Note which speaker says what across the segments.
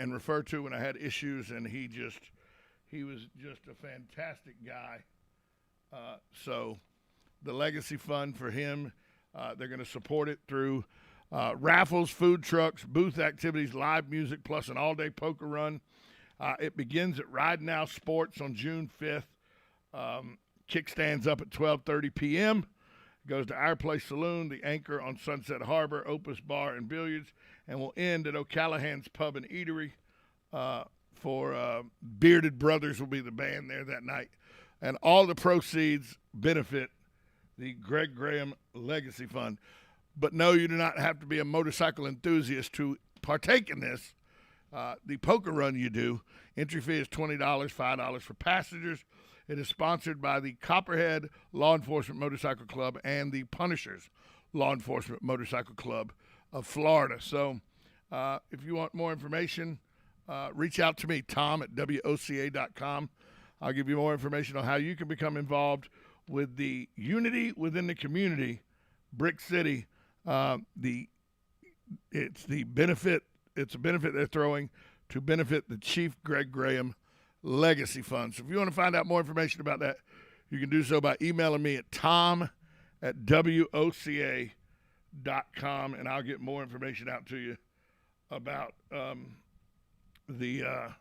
Speaker 1: and refer to when I had issues, and he was just a fantastic guy. So the Legacy Fund for him, they're going to support it through raffles, food trucks, booth activities, live music, plus an all-day poker run. It begins at Ride Now Sports on June 5th. Kickstands up at 12:30 p.m. Goes to Our Place Saloon, the Anchor on Sunset Harbor, Opus Bar and Billiards, and will end at O'Callahan's Pub and Eatery. For Bearded Brothers will be the band there that night. And all the proceeds benefit the Greg Graham Legacy Fund. But no, you do not have to be a motorcycle enthusiast to partake in this. The poker run you do, entry fee is $20, $5 for passengers. It is sponsored by the Copperhead Law Enforcement Motorcycle Club and the Punishers Law Enforcement Motorcycle Club of Florida. So if you want more information, reach out to me, Tom at WOCA.com. I'll give you more information on how you can become involved with the Unity Within the Community, Brick City. It's a benefit they're throwing to benefit the Chief Greg Graham Legacy Fund. So if you want to find out more information about that, you can do so by emailing me at tom@WOCA.com, and I'll get more information out to you about the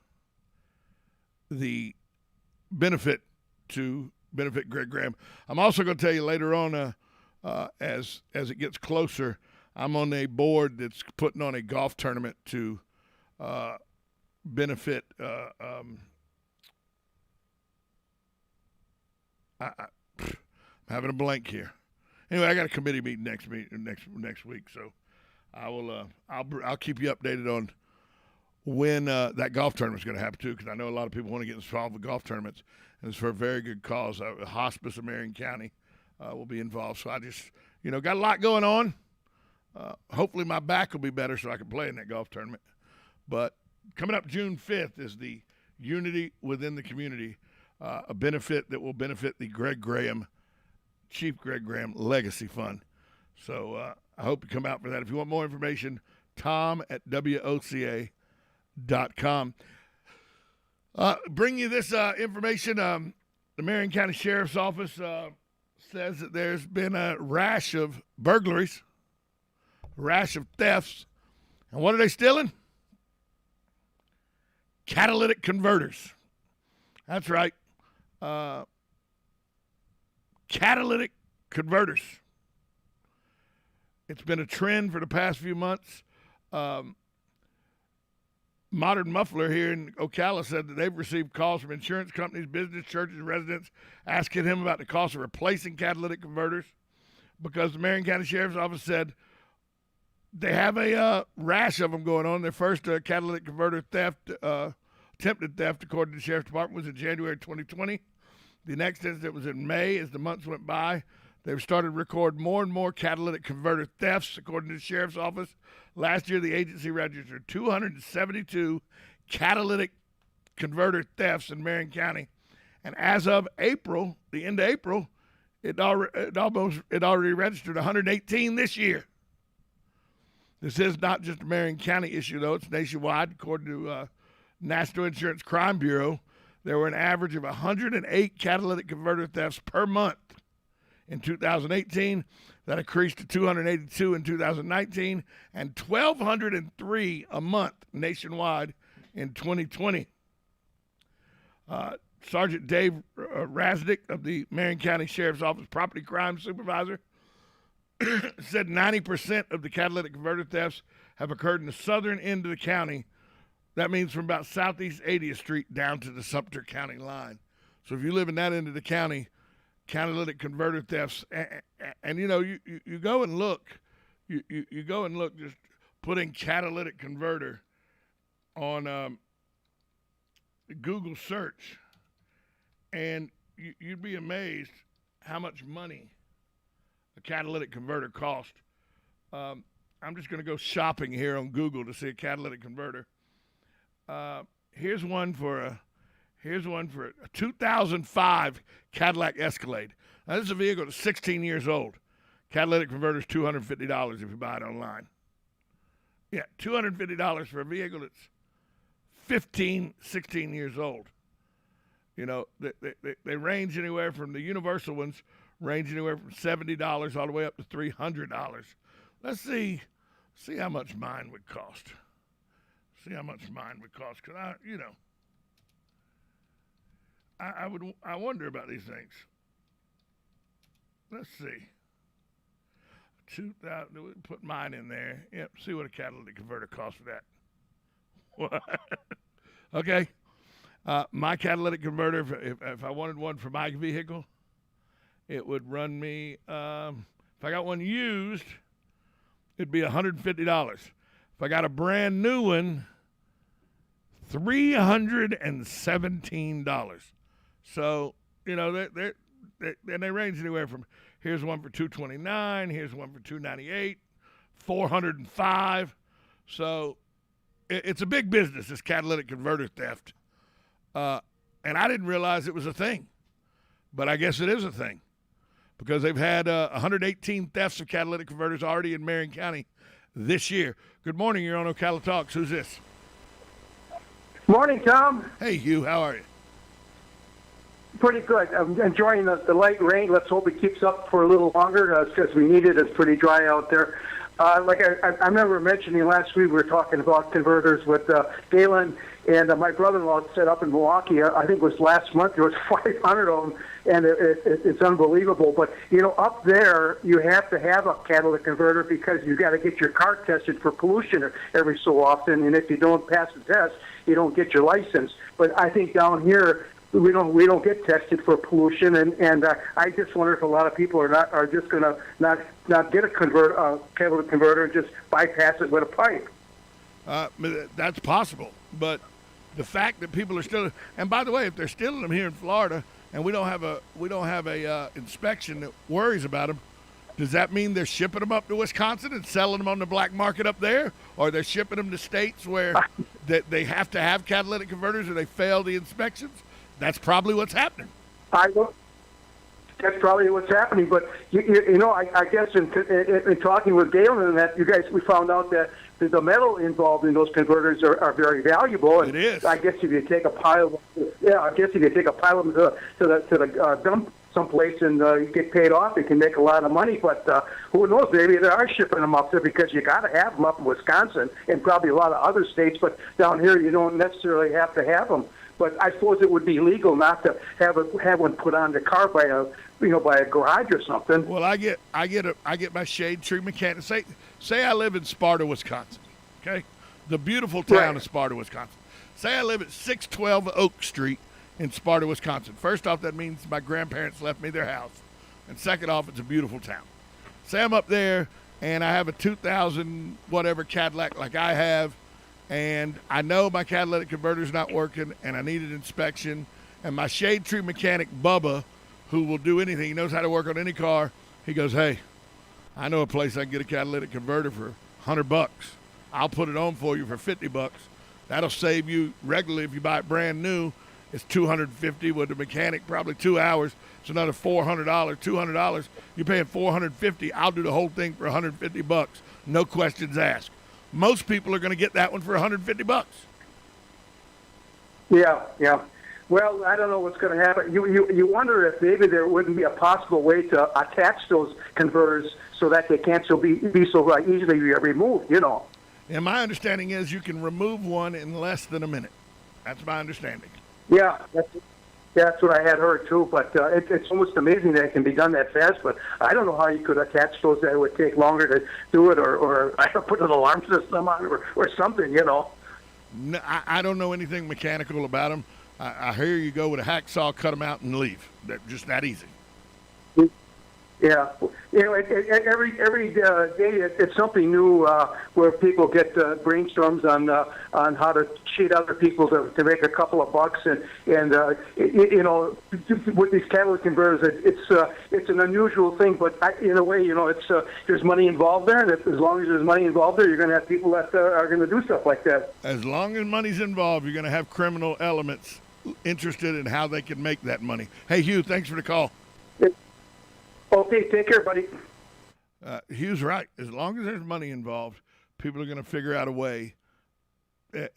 Speaker 1: benefit to benefit Greg Graham. I'm also going to tell you later on, as it gets closer, I'm on a board that's putting on a golf tournament to benefit. I'm having a blank here. Anyway, I got a committee meeting next week, so I'll keep you updated on when that golf tournament's going to happen too, because I know a lot of people want to get involved with golf tournaments, and it's for a very good cause. Hospice of Marion County will be involved, so I just got a lot going on. Hopefully my back will be better so I can play in that golf tournament. But coming up June 5th is the Unity Within the Community, a benefit that will benefit the Chief Greg Graham Legacy Fund. So I hope you come out for that. If you want more information, Tom at WOCA.com. Bring you this information. The Marion County Sheriff's Office says that there's been a rash of burglaries, a rash of thefts. And what are they stealing? Catalytic converters. That's right. Catalytic converters. It's been a trend for the past few months. Modern Muffler here in Ocala said that they've received calls from insurance companies, business, churches, and residents asking him about the cost of replacing catalytic converters, because the Marion County Sheriff's Office said they have a rash of them going on. Their first catalytic converter theft, attempted theft, according to the Sheriff's Department, was in January 2020. The next incident was in May. As the months went by, they've started to record more and more catalytic converter thefts, according to the Sheriff's Office. Last year, the agency registered 272 catalytic converter thefts in Marion County. And as of April, the end of April, it already registered 118 this year. This is not just a Marion County issue, though. It's nationwide. According to National Insurance Crime Bureau, there were an average of 108 catalytic converter thefts per month in 2018. That increased to 282 in 2019 and 1,203 a month nationwide in 2020. Sergeant Dave Rasnick of the Marion County Sheriff's Office Property Crime Supervisor said 90% of the catalytic converter thefts have occurred in the southern end of the county. That means from about Southeast 80th Street down to the Sumter County line. So if you live in that end of the county, catalytic converter thefts, and you go and look, you go and look, just put in catalytic converter on Google search, and you'd be amazed how much money a catalytic converter cost. I'm just going to go shopping here on Google to see a catalytic converter. Here's one for a 2005 Cadillac Escalade. Now, this is a vehicle that's 16 years old. Catalytic converter is $250 if you buy it online. Yeah, $250 for a vehicle that's 15, 16 years old. You know, they range anywhere from the universal ones, range anywhere from $70 all the way up to $300. Let's see how much mine would cost. See how much mine would cost, because I wonder about these things. Let's see. 2,000. Put mine in there. Yep. See what a catalytic converter costs for that. What? Okay. My catalytic converter, if I wanted one for my vehicle, it would run me. If I got one used, it'd be $150. If I got a brand new one, $317. So they range anywhere from, here's one for $229, here's one for $298, $405. So it's a big business, this catalytic converter theft. And I didn't realize it was a thing, but I guess it is a thing, because they've had 118 thefts of catalytic converters already in Marion County this year. Good morning, you're on Ocala Talks. Who's this?
Speaker 2: Morning, Tom.
Speaker 1: Hey, Hugh, how are you?
Speaker 2: Pretty good. I'm enjoying the light rain. Let's hope it keeps up for a little longer, because we need it. It's pretty dry out there. I remember mentioning last week, we were talking about converters with Galen, and my brother-in-law set up in Milwaukee. I think it was last month. There was 500 of them, and it's unbelievable. But, up there, you have to have a catalytic converter, because you got to get your car tested for pollution every so often, and if you don't pass the test, you don't get your license. But I think down here, we don't get tested for pollution, and I just wonder if a lot of people are just going to not get a catalytic converter and just bypass it with a pipe.
Speaker 1: That's possible, but the fact that people are still, and by the way, if they're stealing them here in Florida and we don't have a inspection that worries about them, does that mean they're shipping them up to Wisconsin and selling them on the black market up there, or they're shipping them to states where they have to have catalytic converters or they fail the inspections? That's probably what's happening.
Speaker 2: That's probably what's happening. But I guess in talking with Galen and that, we found out that the metal involved in those converters are very valuable. And
Speaker 1: it is.
Speaker 2: I guess if you take a pile of them to the dump someplace and you get paid off, you can make a lot of money. But who knows? Maybe they are shipping them up there, because you got to have them up in Wisconsin and probably a lot of other states. But down here, you don't necessarily have to have them. But I suppose it would be legal not to have one put on the car by a garage or something.
Speaker 1: Well, I get my shade tree mechanic. Say I live in Sparta, Wisconsin. Okay, the beautiful town of Sparta, Wisconsin. Say I live at 612 Oak Street in Sparta, Wisconsin. First off, that means my grandparents left me their house, and second off, it's a beautiful town. Say I'm up there and I have a 2000 whatever Cadillac like I have, and I know my catalytic converter's not working, and I need an inspection, and my shade tree mechanic, Bubba, who will do anything, he knows how to work on any car, he goes, hey, I know a place I can get a catalytic converter for $100. I'll put it on for you for $50. That'll save you regularly if you buy it brand new. It's $250 with the mechanic, probably 2 hours. It's another $400, $200. You're paying $450. I'll do the whole thing for $150. No questions asked. Most people are going to get that one for $150.
Speaker 2: Yeah. Well, I don't know what's going to happen. You wonder if maybe there wouldn't be a possible way to attach those converters so that they can't be so easily removed,
Speaker 1: And my understanding is you can remove one in less than a minute. That's my understanding.
Speaker 2: Yeah, that's what I had heard too. But it's almost amazing that it can be done that fast. But I don't know how you could attach those. That it would take longer to do it, or I could put an alarm system on it, or something.
Speaker 1: No, I don't know anything mechanical about them. I hear you go with a hacksaw, cut them out, and leave. Just that easy.
Speaker 2: Yeah, every day it's something new where people get brainstorms on how to cheat other people to make a couple of bucks, and with these catalytic converters, it's an unusual thing, but in a way, there's money involved there, and as long as there's money involved there, you're going to have people that are going to do stuff like that.
Speaker 1: As long as money's involved, you're going to have criminal elements interested in how they can make that money. Hey, Hugh, thanks for the call.
Speaker 2: Okay, take care, buddy.
Speaker 1: Hugh's right. As long as there's money involved, people are going to figure out a way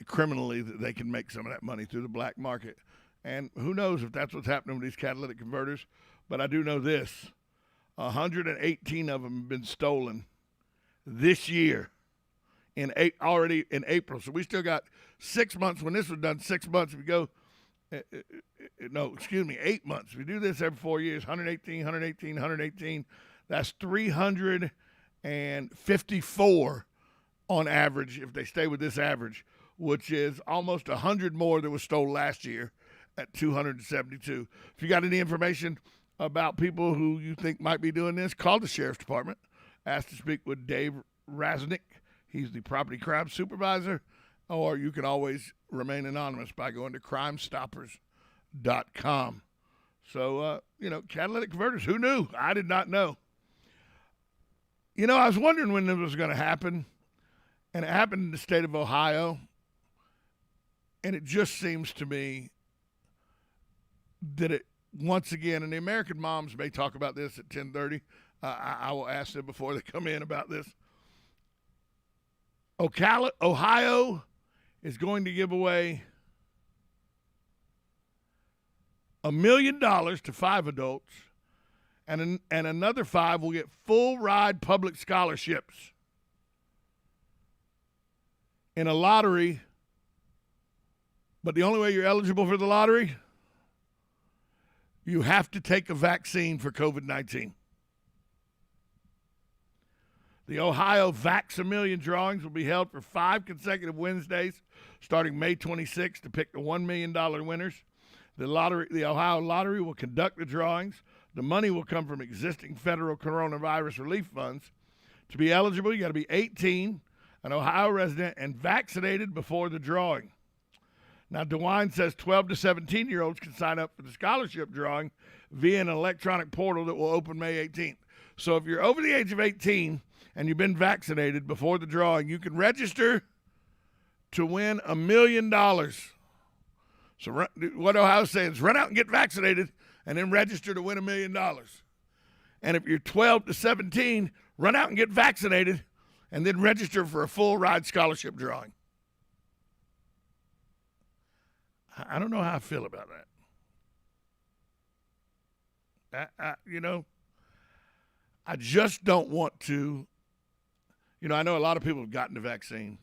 Speaker 1: criminally that they can make some of that money through the black market. And who knows if that's what's happening with these catalytic converters. But I do know this. 118 of them have been stolen this year already in April. So we still got 6 months. When this was done, 6 months. If we go, 8 months. If we do this every 4 years, 118. That's 354 on average if they stay with this average, which is almost 100 more that was stolen last year at 272. If you got any information about people who you think might be doing this, call the Sheriff's Department. Ask to speak with Dave Raznick. He's the property crime supervisor. Or you can always remain anonymous by going to crimestoppers.com. So, catalytic converters, who knew? I did not know. I was wondering when this was going to happen, and it happened in the state of Ohio, and it just seems to me that it, once again, and the American moms may talk about this at 10:30. I will ask them before they come in about this. Ocala, Ohio is going to give away $1 million to 5 adults, and another 5 will get full ride public scholarships in a lottery. But the only way you're eligible for the lottery, you have to take a vaccine for COVID-19. The Ohio Vax a Million drawings will be held for 5 consecutive Wednesdays, starting May 26th, to pick the $1 million winners. The Ohio Lottery will conduct the drawings. The money will come from existing federal coronavirus relief funds. To be eligible, you got to be 18, an Ohio resident, and vaccinated before the drawing. Now, DeWine says 12 to 17-year-olds can sign up for the scholarship drawing via an electronic portal that will open May 18th. So if you're over the age of 18 and you've been vaccinated before the drawing, you can register to win $1 million. So what Ohio's saying is run out and get vaccinated and then register to win $1 million. And if you're 12 to 17, run out and get vaccinated and then register for a full ride scholarship drawing. I don't know how I feel about that. I just don't want to. I know a lot of people have gotten the vaccine.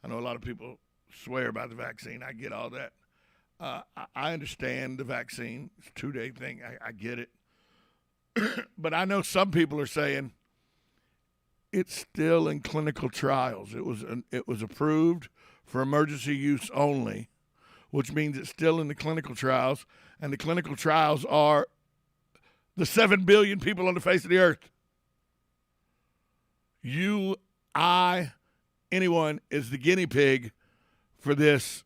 Speaker 1: I know a lot of people swear by the vaccine. I get all that. I understand the vaccine. It's a 2-day thing. I get it. But I know some people are saying it's still in clinical trials. It was approved for emergency use only, which means it's still in the clinical trials, and the clinical trials are the 7 billion people on the face of the earth. You, I, anyone is the guinea pig for this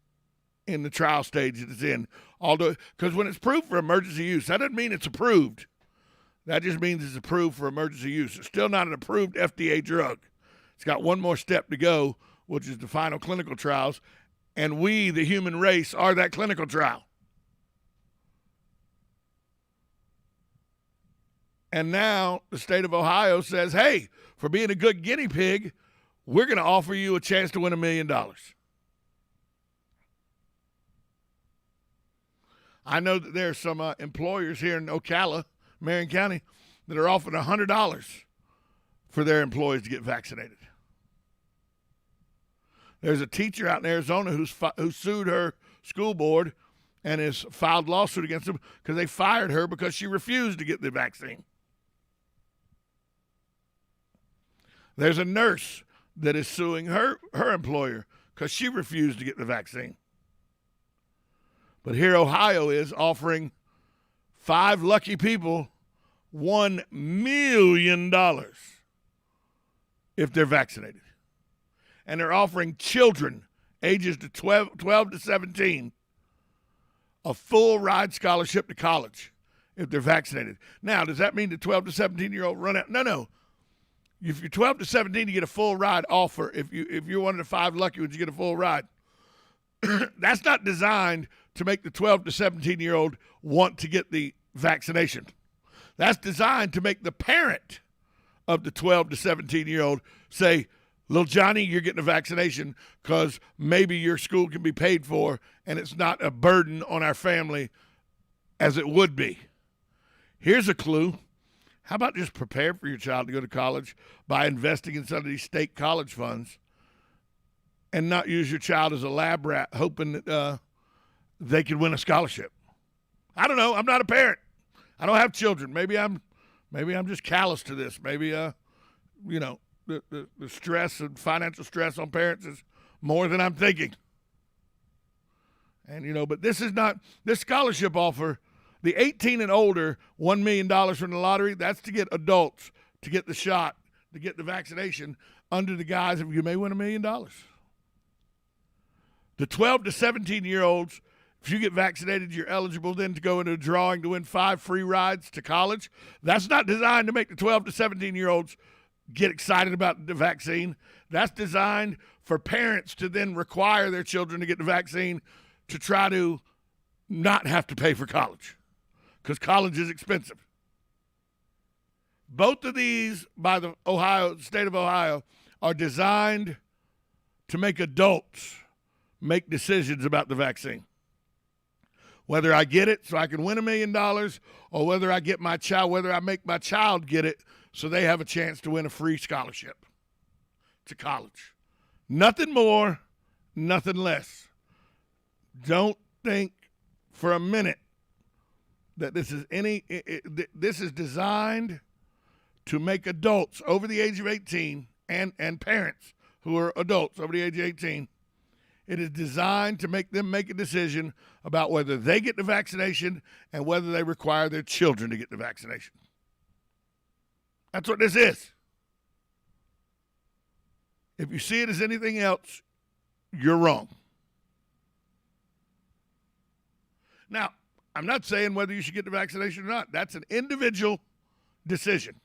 Speaker 1: in the trial stage that it's in. Although, because when it's approved for emergency use, that doesn't mean it's approved. That just means it's approved for emergency use. It's still not an approved FDA drug. It's got one more step to go, which is the final clinical trials. And we, the human race, are that clinical trial. And now the state of Ohio says, hey, for being a good guinea pig, we're going to offer you a chance to win $1 million. I know that there are some employers here in Ocala, Marion County, that are offering $100 for their employees to get vaccinated. There's a teacher out in Arizona who sued her school board and has filed a lawsuit against them because they fired her because she refused to get the vaccine. There's a nurse that is suing her employer because she refused to get the vaccine. But here Ohio is offering 5 lucky people $1 million if they're vaccinated. And they're offering children ages to 12 to 17 a full ride scholarship to college if they're vaccinated. Now, does that mean the 12 to 17-year-old run out? No. If you're 12 to 17, you get a full ride offer. If you're one of the 5 lucky ones, you get a full ride. That's not designed to make the 12 to 17-year-old want to get the vaccination. That's designed to make the parent of the 12 to 17-year-old say, Little Johnny, you're getting a vaccination because maybe your school can be paid for and it's not a burden on our family as it would be. Here's a clue. How about just prepare for your child to go to college by investing in some of these state college funds and not use your child as a lab rat hoping that they could win a scholarship? I don't know. I'm not a parent. I don't have children. Maybe I'm just callous to this. Maybe the stress and financial stress on parents is more than I'm thinking. And but this scholarship offer, the 18 and older, $1 million from the lottery, that's to get adults to get the shot, to get the vaccination under the guise of you may win $1 million. The 12 to 17-year-olds, if you get vaccinated, you're eligible then to go into a drawing to win 5 free rides to college. That's not designed to make the 12 to 17-year-olds get excited about the vaccine. That's designed for parents to then require their children to get the vaccine to try to not have to pay for college, because college is expensive. Both of these by the state of Ohio are designed to make adults make decisions about the vaccine. Whether I get it so I can win $1 million, or whether I make my child get it so they have a chance to win a free scholarship to college. Nothing more, nothing less. Don't think for a minute that this is designed to make adults over the age of 18 and parents who are adults over the age of 18. It is designed to make them make a decision about whether they get the vaccination and whether they require their children to get the vaccination. That's what this is. If you see it as anything else, you're wrong. Now, I'm not saying whether you should get the vaccination or not. That's an individual decision.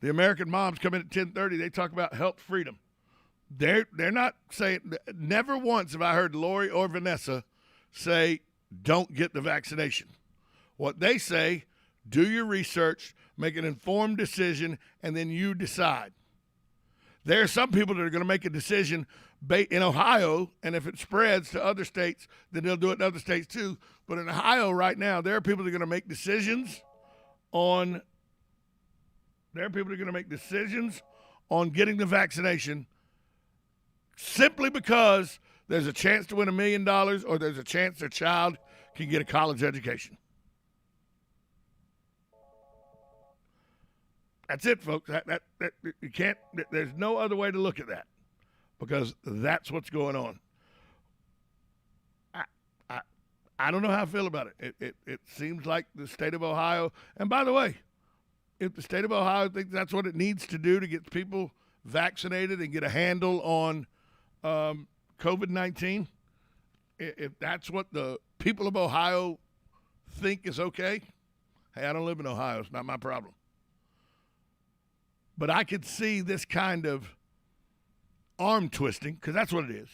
Speaker 1: The American Moms come in at 10:30. They talk about health freedom. They're not saying, never once have I heard Lori or Vanessa say, don't get the vaccination. What they say, do your research, make an informed decision, and then you decide. There are some people that are going to make a decision in Ohio, and if it spreads to other states, then they'll do it in other states too. But in Ohio right now, there are people that are going to make decisions on getting the vaccination simply because there's a chance to win $1 million or there's a chance their child can get a college education. That's it, folks. That you can't. There's no other way to look at that, because that's what's going on. I don't know how I feel about it. It seems like the state of Ohio. And by the way, if the state of Ohio thinks that's what it needs to do to get people vaccinated and get a handle on COVID-19, if that's what the people of Ohio think is okay, hey, I don't live in Ohio. It's not my problem. But I could see this kind of arm twisting, because that's what it is,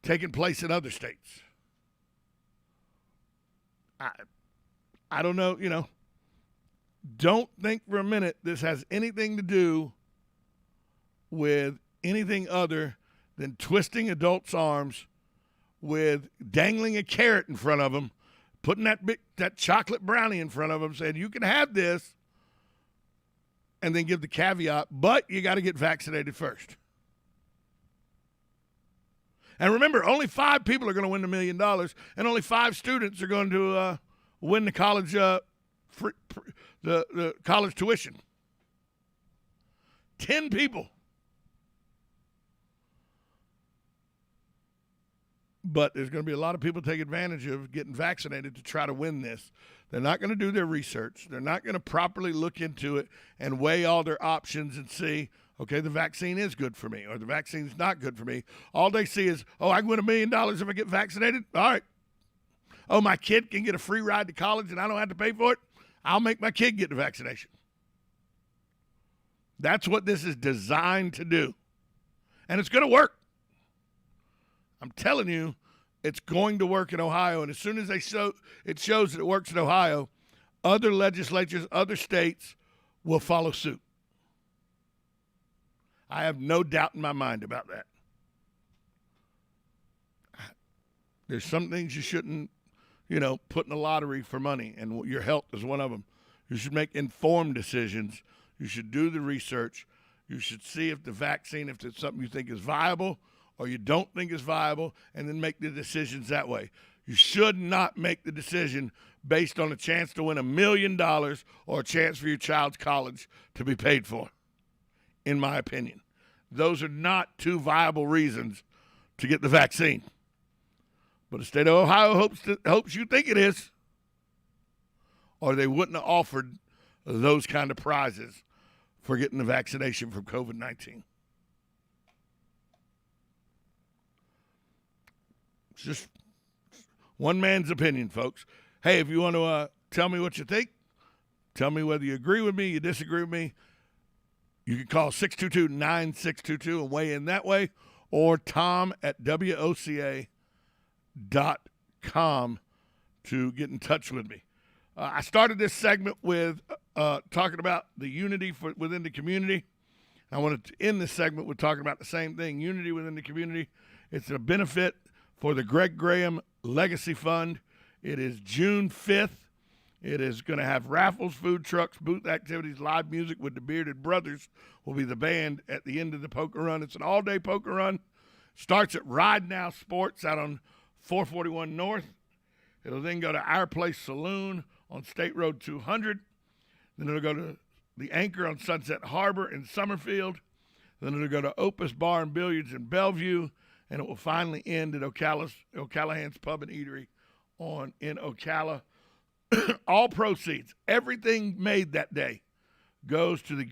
Speaker 1: taking place in other states. I don't know, don't think for a minute this has anything to do with anything other than twisting adults' arms with dangling a carrot in front of them, putting that chocolate brownie in front of them, saying you can have this, and then give the caveat, but you got to get vaccinated first. And remember, only 5 people are going to win $1 million, and only 5 students are going to win the college the college tuition. 10 people. But there's going to be a lot of people take advantage of getting vaccinated to try to win this. They're not going to do their research. They're not going to properly look into it and weigh all their options and see, okay, the vaccine is good for me or the vaccine's not good for me. All they see is, oh, I can win $1 million if I get vaccinated? All right. Oh, my kid can get a free ride to college and I don't have to pay for it? I'll make my kid get the vaccination. That's what this is designed to do. And it's going to work. I'm telling you, it's going to work in Ohio. And as soon as it shows that it works in Ohio, other legislatures, other states will follow suit. I have no doubt in my mind about that. There's some things you shouldn't, put in the lottery for money, and your health is one of them. You should make informed decisions. You should do the research. You should see if the vaccine, if it's something you think is viable or you don't think is viable, and then make the decisions that way. You should not make the decision based on a chance to win $1 million or a chance for your child's college to be paid for, in my opinion. Those are not two viable reasons to get the vaccine. But the state of Ohio hopes you think it is, or they wouldn't have offered those kind of prizes for getting the vaccination from COVID-19. It's just one man's opinion, folks. Hey, if you want to tell me what you think, tell me whether you agree with me, you disagree with me, you can call 622-9622 and weigh in that way, or tom@WOCA.com to get in touch with me. I started this segment with talking about the unity within the community. I wanted to end this segment with talking about the same thing, unity within the community. It's a benefit for the Greg Graham Legacy Fund. It is June 5th. It is going to have raffles, food trucks, booth activities, live music with the Bearded Brothers will be the band at the end of the poker run. It's an all-day poker run. Starts at Ride Now Sports out on 441 North. It'll then go to Our Place Saloon on State Road 200. Then it'll go to the Anchor on Sunset Harbor in Summerfield. Then it'll go to Opus Bar and Billiards in Bellevue. And it will finally end at O'Callahan's Pub and Eatery in Ocala. All proceeds, everything made that day, goes to the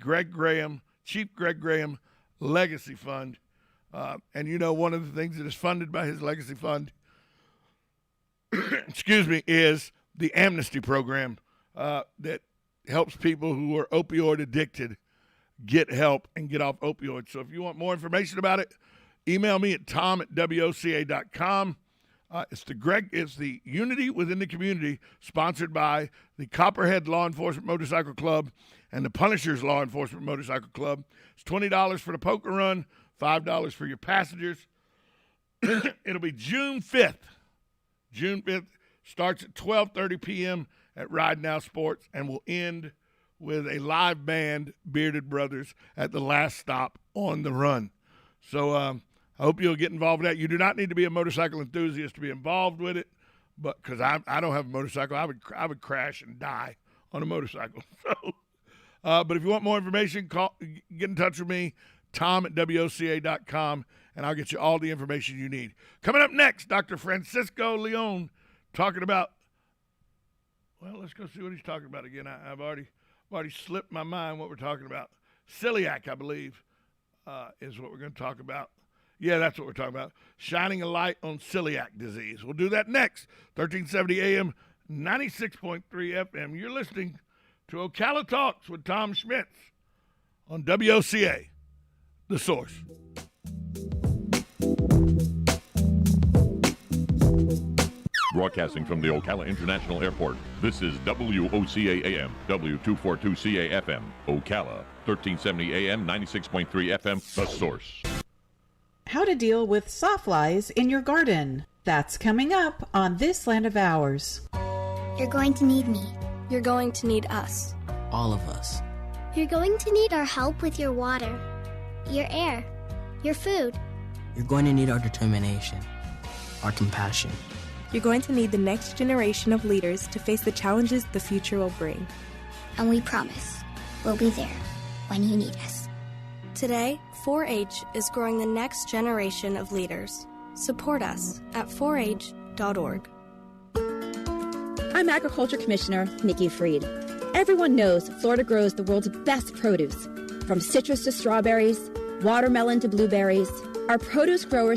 Speaker 1: Chief Greg Graham Legacy Fund. And one of the things that is funded by his Legacy Fund, is the amnesty program that helps people who are opioid addicted get help and get off opioids. So if you want more information about it, email me at tom@WOCA.com. It's the Unity Within the Community, sponsored by the Copperhead Law Enforcement Motorcycle Club and the Punishers Law Enforcement Motorcycle Club. It's $20 for the poker run, $5 for your passengers. It'll be June 5th. June 5th starts at 12:30 p.m. at Ride Now Sports and will end with a live band, Bearded Brothers, at the last stop on the run. So I hope you'll get involved with that. You do not need to be a motorcycle enthusiast to be involved with it, but because I don't have a motorcycle, I would crash and die on a motorcycle. So, but if you want more information, get in touch with me, tom@WOCA.com, and I'll get you all the information you need. Coming up next, Dr. Francisco Leon talking about. Well, let's go see what he's talking about again. I've already slipped my mind what we're talking about. Celiac, I believe, is what we're going to talk about. Yeah, that's what we're talking about. Shining a light on celiac disease. We'll do that next. 1370 AM, 96.3 FM. You're listening to Ocala Talks with Tom Schmitz on WOCA, The Source.
Speaker 3: Broadcasting from the Ocala International Airport, this is WOCA AM, W242CA FM, Ocala, 1370 AM, 96.3 FM, The Source.
Speaker 4: How to deal with sawflies in your garden. That's coming up on This Land of Ours.
Speaker 5: You're going to need me.
Speaker 6: You're going to need us.
Speaker 7: All of us.
Speaker 5: You're going to need our help with your water, your air, your food.
Speaker 7: You're going to need our determination, our compassion.
Speaker 6: You're going to need the next generation of leaders to face the challenges the future will bring.
Speaker 5: And we promise, we'll be there when you need us.
Speaker 6: Today, 4-H is growing the next generation of leaders. Support us at 4h.org.
Speaker 8: I'm Agriculture Commissioner Nikki Freed. Everyone knows Florida grows the world's best produce. From citrus to strawberries, watermelon to blueberries, our produce growers